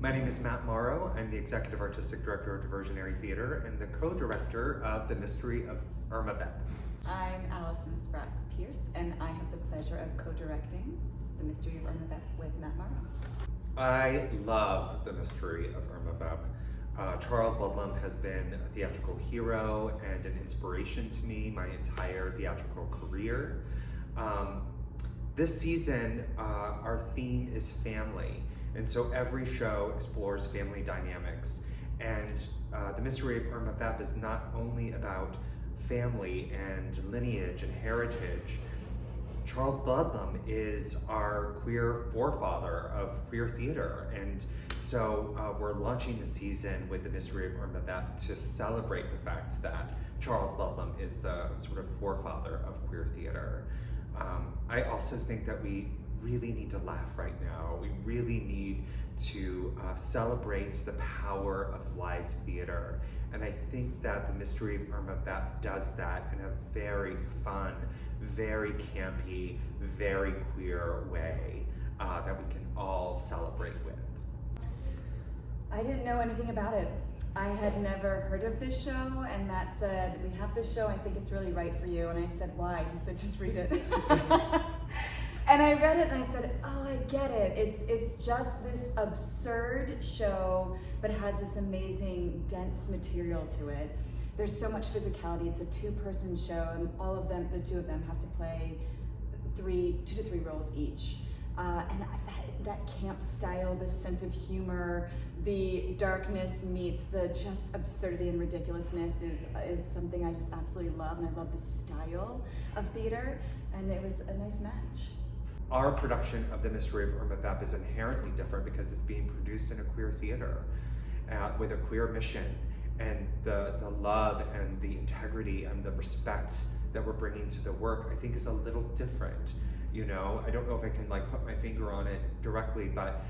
My name is Matt Morrow. I'm the Executive Artistic Director of Diversionary Theater and the co-director of The Mystery of IRMA VEP. I'm Allison Spratt Pearce, and I have the pleasure of co-directing The Mystery of IRMA VEP with Matt Morrow. I love The Mystery of IRMA VEP. Charles Ludlam has been a theatrical hero and an inspiration to me my entire theatrical career. This season, our theme is family. And so every show explores family dynamics. And The Mystery of IRMA VEP is not only about family and lineage and heritage. Charles Ludlam is our queer forefather of queer theater. And so we're launching the season with The Mystery of IRMA VEP to celebrate the fact that Charles Ludlam is the sort of forefather of queer theater. I also think that we really need to laugh right now. We really need to celebrate the power of live theater. And I think that The Mystery of IRMA VEP does that in a very fun, very campy, very queer way that we can all celebrate with. I didn't know anything about it. I had never heard of this show, and Matt said, "We have this show, I think it's really right for you." And I said, "Why?" He said, "Just read it." And I read it and I said, "Oh, I get it. It's just this absurd show, but has this amazing, dense material to it. There's so much physicality. It's a two-person show, and all of them, the two of them, have to play two to three roles each. And that camp style, this sense of humor, the darkness meets the just absurdity and ridiculousness is something I just absolutely love, and I love the style of theater, and it was a nice match." Our production of The Mystery of IRMA VEP is inherently different because it's being produced in a queer theater with a queer mission, and the love and the integrity and the respect that we're bringing to the work, I think, is a little different. You know, I don't know if I can put my finger on it directly, but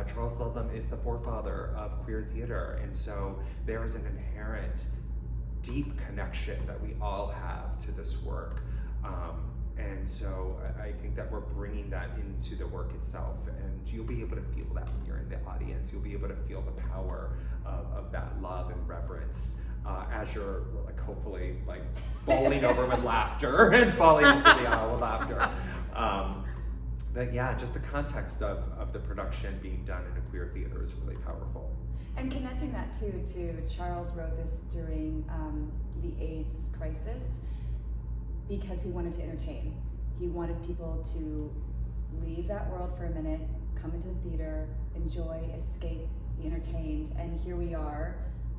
Charles Ludlam is the forefather of queer theater, and so there is an inherent deep connection that we all have to this work. And so I think that we're bringing that into the work itself, and you'll be able to feel that when you're in the audience. You'll be able to feel the power of that love and reverence as you're hopefully bowling over with laughter and falling into the aisle of laughter. But yeah, just the context of the production being done in a queer theater is really powerful. And connecting that to Charles wrote this during the AIDS crisis, because he wanted to entertain. He wanted people to leave that world for a minute, come into the theater, enjoy, escape, be entertained. And here we are,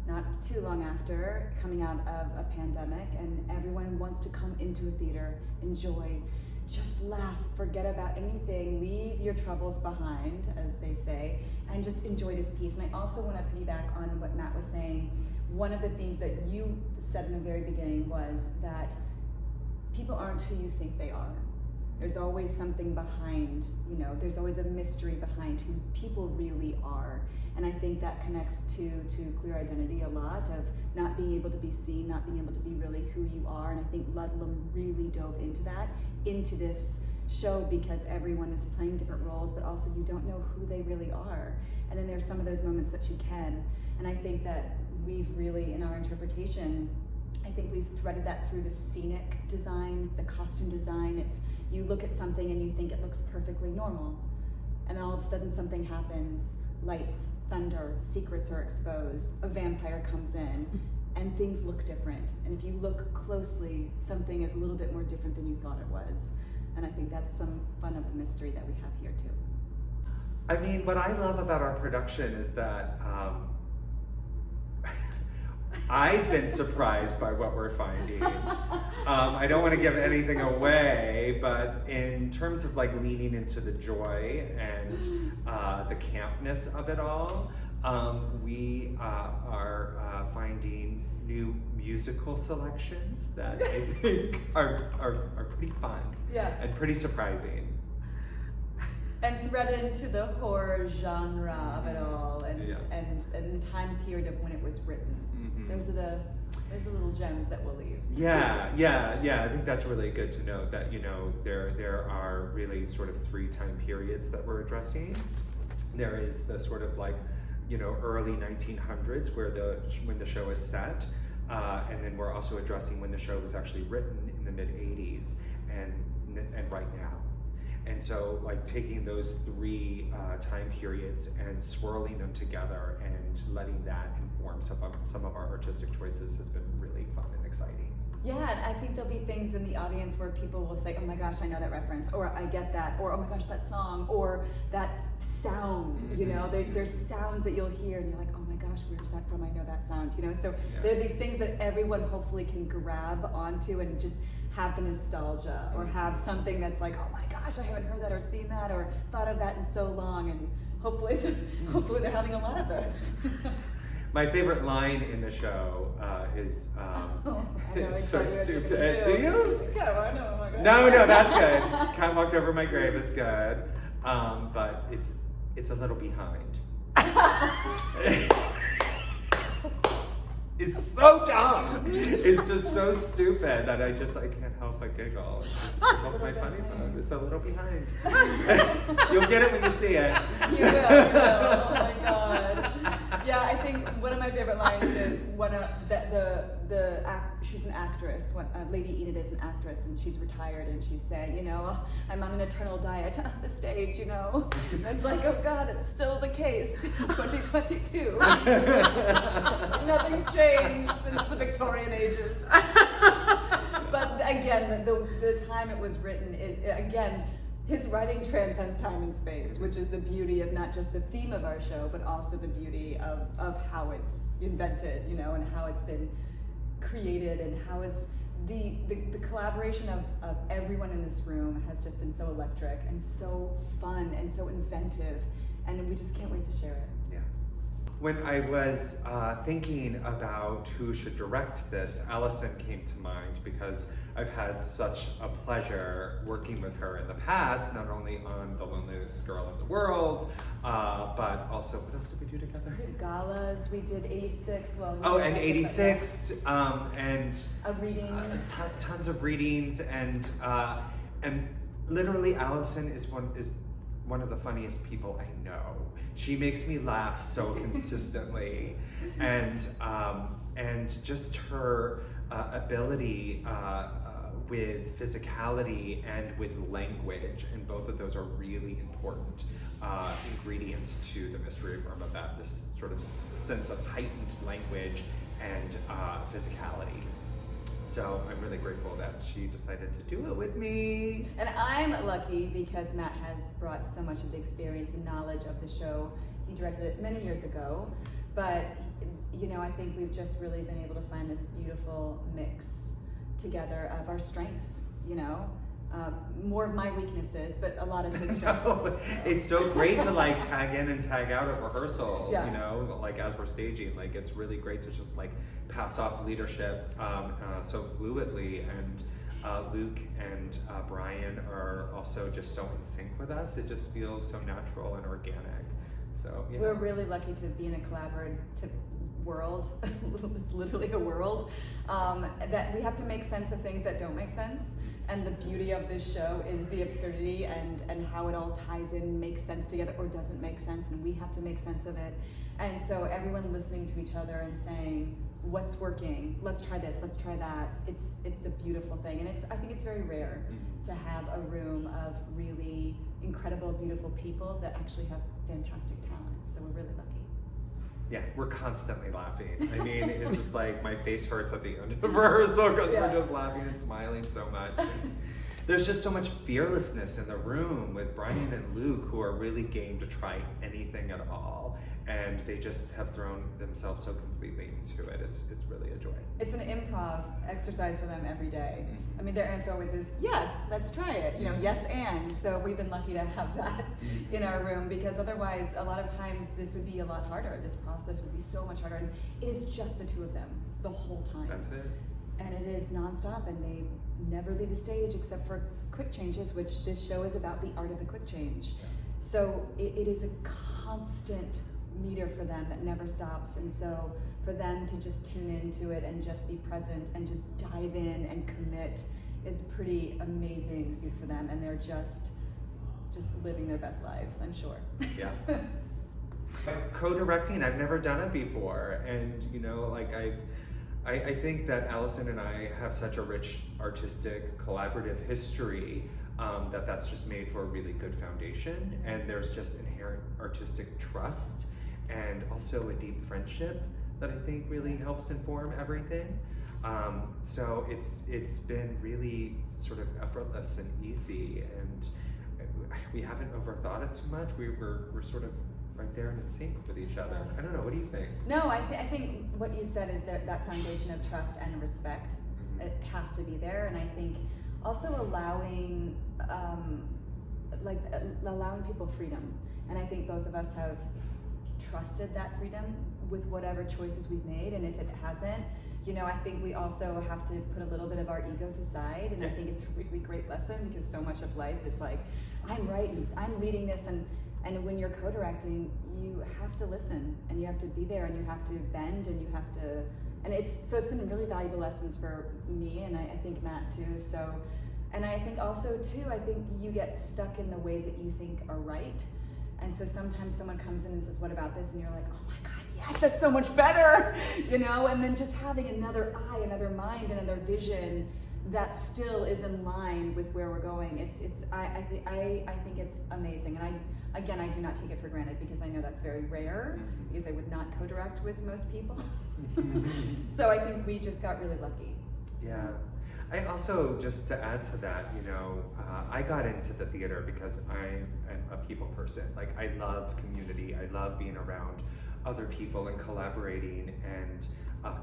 not too long after, coming out of a pandemic, and everyone wants to come into a theater, enjoy, just laugh, forget about anything, leave your troubles behind, as they say, and just enjoy this piece. And I also want to piggyback on what Matt was saying. One of the themes that you said in the very beginning was that people aren't who you think they are. There's always something behind, there's always a mystery behind who people really are. And I think that connects to queer identity a lot, of not being able to be seen, not being able to be really who you are. And I think Ludlam really dove into that, into this show, because everyone is playing different roles, but also you don't know who they really are. And then there's some of those moments that you can. And I think that we've really, in our interpretation, I think we've threaded that through the scenic design, the costume design. It's, you look at something and you think it looks perfectly normal, and then all of a sudden something happens, lights, thunder, secrets are exposed, a vampire comes in, and things look different. And if you look closely, something is a little bit more different than you thought it was. And I think that's some fun of the mystery that we have here too. I mean, what I love about our production is that I've been surprised by what we're finding. I don't want to give anything away, but in terms of leaning into the joy and the campness of it all, we are finding new musical selections that I think are pretty fun, and pretty surprising. And thread into the horror genre of it all, and the time period of when it was written. Those are the little gems that we'll leave. Yeah. I think that's really good to note that there are really sort of 3 time periods that we're addressing. There is the sort of like, early 1900s when the show is set, and then we're also addressing when the show was actually written in the mid 80s and right now. And so like taking those three time periods and swirling them together and letting that inform some of our artistic choices has been really fun and exciting. Yeah, and I think there'll be things in the audience where people will say, oh my gosh, I know that reference, or I get that, or oh my gosh, that song, or that sound, there's sounds that you'll hear and you're like, oh my gosh, where's that from? I know that sound, so there are these things that everyone hopefully can grab onto and just have the nostalgia, or have something that's like, oh my gosh, I haven't heard that or seen that or thought of that in so long, and hopefully they're having a lot of those. My favorite line in the show is, it's so stupid. Do you? Yeah, I know. Oh my God. No, that's good. Cat Walked Over My Grave is good. But it's a little behind. It's so dumb. It's just so stupid that I can't help but giggle. That's my funny bone. It's a little behind. You'll get it when you see it. You will. Oh my God. Yeah, I think one of my favorite lines is she's an actress. Lady Enid is an actress, and she's retired, and she's saying, I'm on an eternal diet on the stage, And it's like, oh God, it's still the case in 2022. Nothing's changed since the Victorian ages. But again, the time it was written is, again, his writing transcends time and space, which is the beauty of not just the theme of our show, but also the beauty of how it's invented, and how it's been created, and how it's the collaboration of everyone in this room has just been so electric and so fun and so inventive, and we just can't wait to share it. Yeah. When I was thinking about who should direct this, Allison came to mind because I've had such a pleasure working with her in the past, not only on The Loneliest Girl in the World, but also, what else did we do together? We did galas, we did 86. And 86, and readings. Tons of readings, and literally Allison is one of the funniest people I know. She makes me laugh so consistently, and just her ability with physicality and with language, and both of those are really important ingredients to the mystery of Irma Vep, this sort of sense of heightened language and physicality. So I'm really grateful that she decided to do it with me. And I'm lucky because Matt has brought so much of the experience and knowledge of the show. He directed it many years ago, but I think we've just really been able to find this beautiful mix together of our strengths, more of my weaknesses, but a lot of his strengths. No, it's so great to tag in and tag out of rehearsal, as we're staging. It's really great to just pass off leadership so fluidly, and Luke and Brian are also just so in sync with us. It just feels so natural and organic. So yeah. We're really lucky to be in a collaborative world. It's literally a world that we have to make sense of things that don't make sense. And the beauty of this show is the absurdity and how it all ties in, makes sense together, or doesn't make sense, and we have to make sense of it. And so everyone listening to each other and saying, what's working? Let's try this, let's try that. It's a beautiful thing. And I think it's very rare to have a room of really incredible, beautiful people that actually have fantastic talent. So we're really lucky. Yeah, we're constantly laughing. I mean, it's just my face hurts at the end of rehearsal because we're just laughing and smiling so much. And there's just so much fearlessness in the room with Brian and Luke, who are really game to try anything at all. And they just have thrown themselves so completely into it. It's really a joy. It's an improv exercise for them every day. I mean, their answer always is, yes, let's try it. Yes, and. So we've been lucky to have that in our room, because otherwise, a lot of times, this would be a lot harder. This process would be so much harder. And it is just the two of them the whole time. That's it. And it is nonstop, and they never leave the stage except for quick changes, which this show is about, the art of the quick change. Yeah. So it is a constant meter for them that never stops. And so for them to just tune into it and just be present and just dive in and commit is pretty amazing suit for them. And they're just just living their best lives, I'm sure. Yeah. Co-directing, I've never done it before, and you know, like I think that Allison and I have such a rich artistic collaborative history that's just made for a really good foundation, and there's just inherent artistic trust and also a deep friendship that I think really helps inform everything. So it's been really sort of effortless and easy, and we haven't overthought it too much. We're sort of right there and in sync with each other. I don't know, what do you think? No, I think what you said is that foundation of trust and respect, it has to be there, and I think also allowing allowing people freedom, and I think both of us have trusted that freedom with whatever choices we've made, and if it hasn't, you know, I think we also have to put a little bit of our egos aside, and I think it's a really great lesson, because so much of life is like, I'm right, and I'm leading this, and when you're co-directing, you have to listen, and you have to be there, and you have to bend, and you have to, and it's been really valuable lessons for me, and I think Matt too, so, and I think also too, I think you get stuck in the ways that you think are right, and so sometimes someone comes in and says, what about this? And you're like, oh my God, yes, that's so much better, you know, and then just having another eye, another mind, another vision that still is in line with where we're going. I think it's amazing, and I do not take it for granted, because I know that's very rare, because I would not co-direct with most people. So I think we just got really lucky. Yeah. I also, just to add to that, you know, I got into the theater because I'm a people person. Like, I love community. I love being around other people and collaborating and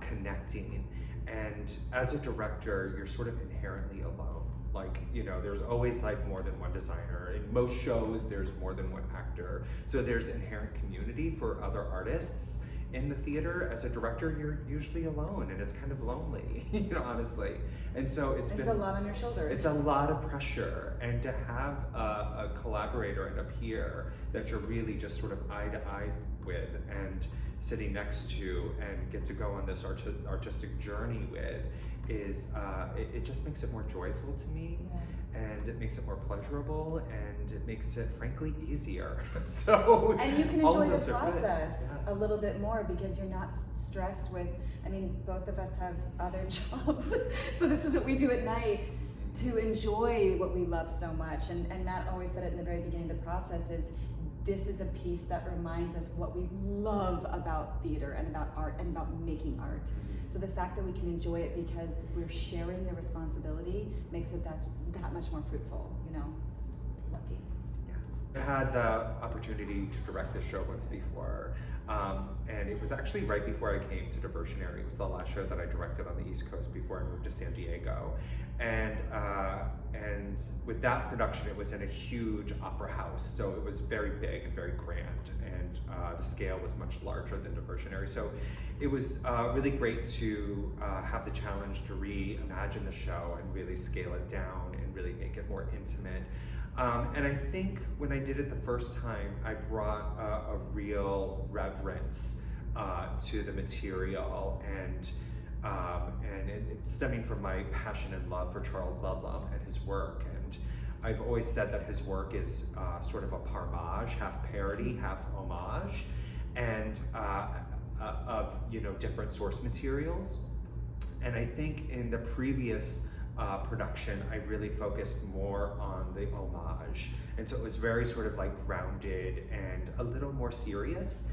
connecting. And as a director, you're sort of inherently alone. Like, you know, there's always like more than one designer. In most shows, there's more than one actor. So there's inherent community for other artists. In the theater, as a director, you're usually alone, and it's kind of lonely, you know, honestly. And so it's a lot on your shoulders. It's a lot of pressure, and to have a collaborator and a peer that you're really just sort of eye to eye with and sitting next to and get to go on this artistic journey with is it just makes it more joyful to me. Yeah. And it makes it more pleasurable, and it makes it, frankly, easier. So, and you can enjoy the process a little bit more, because you're not stressed with, I mean, both of us have other jobs, so this is what we do at night to enjoy what we love so much. And Matt always said it in the very beginning of the process, is this is a piece that reminds us what we love about theater and about art and about making art. So the fact that we can enjoy it because we're sharing the responsibility makes it that much more fruitful, you know. It's lucky. Yeah. I had the opportunity to direct this show once before, and it was actually right before I came to Diversionary. It was the last show that I directed on the East Coast before I moved to San Diego. And with that production, it was in a huge opera house, so it was very big and very grand, and the scale was much larger than Diversionary. So it was really great to have the challenge to reimagine the show and really scale it down and really make it more intimate. And I think when I did it the first time, I brought a real reverence to the material, and it stemming from my passion and love for Charles Ludlam and his work. And I've always said that his work is sort of a parmage, half parody, half homage, and of, you know, different source materials. And I think in the previous production, I really focused more on the homage. And so it was very sort of like grounded and a little more serious.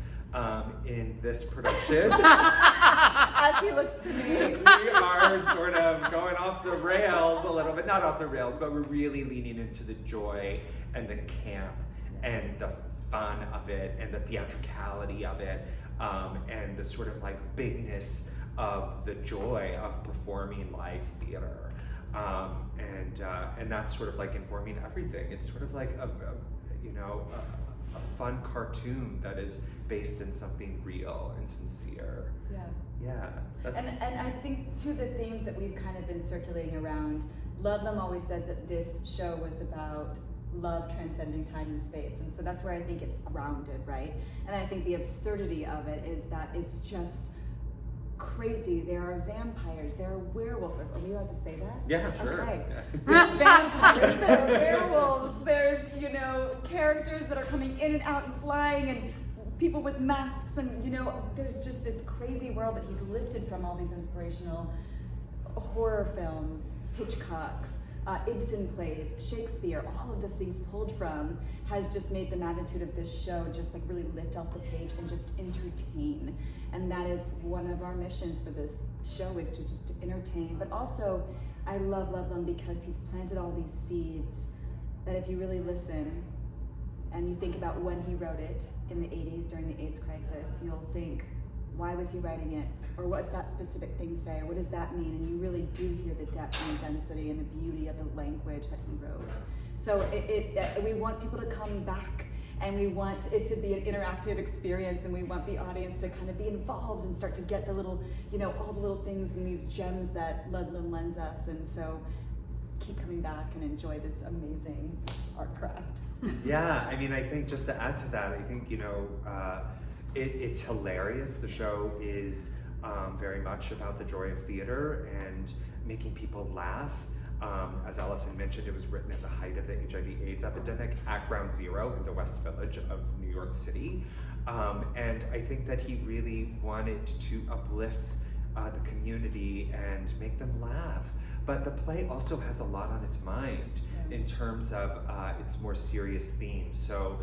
In this production, as he looks to me, we are sort of going off the rails a little bit, not off the rails, but we're really leaning into the joy and the camp and the fun of it and the theatricality of it, and the sort of like bigness of the joy of performing live theater, and that's sort of like informing everything. It's sort of like a fun cartoon that is based in something real and sincere. Yeah. And I think too, the themes that we've kind of been circulating around, Ludlam always says that this show was about love transcending time and space, and so that's where I think it's grounded, right? And I think the absurdity of it is that it's just crazy. There are vampires. There are werewolves. Are we allowed to say that? Yeah, sure. Okay. Yeah. There are vampires. There are werewolves. There's, you know, characters that are coming in and out and flying, and people with masks, and, you know, there's just this crazy world that he's lifted from all these inspirational horror films, Hitchcock's, Ibsen plays, Shakespeare, all of this things pulled from has just made the magnitude of this show just like really lift off the page and just entertain. And that is one of our missions for this show, is to just entertain. But also, I love Ludlum because he's planted all these seeds that if you really listen and you think about when he wrote it in the 80s during the AIDS crisis, you'll think, why was he writing it? Or what's that specific thing say? Or what does that mean? And you really do hear the depth and the density and the beauty of the language that he wrote. So we want people to come back, and we want it to be an interactive experience, and we want the audience to kind of be involved and start to get the little, you know, all the little things and these gems that Ludlum lends us. And so keep coming back and enjoy this amazing art craft. Yeah, I mean, I think just to add to that, I think, you know, it's hilarious. The show is very much about the joy of theater and making people laugh. As Allison mentioned, it was written at the height of the HIV/AIDS epidemic at Ground Zero in the West Village of New York City. And I think that he really wanted to uplift the community and make them laugh. But the play also has a lot on its mind in terms of its more serious themes. So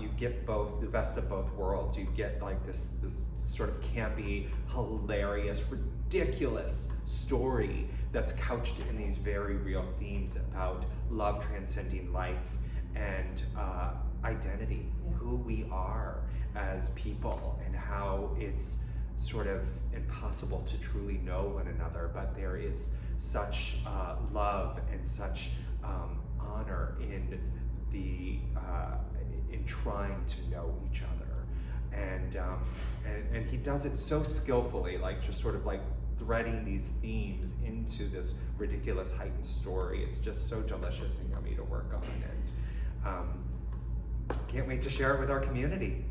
you get both, the best of both worlds. You get like this sort of campy, hilarious, ridiculous story that's couched in these very real themes about love transcending life and identity, who we are as people, and how it's sort of impossible to truly know one another, but there is such love and such honor in the in trying to know each other, and he does it so skillfully, like just sort of like threading these themes into this ridiculous heightened story. It's just so delicious and yummy to work on, and can't wait to share it with our community.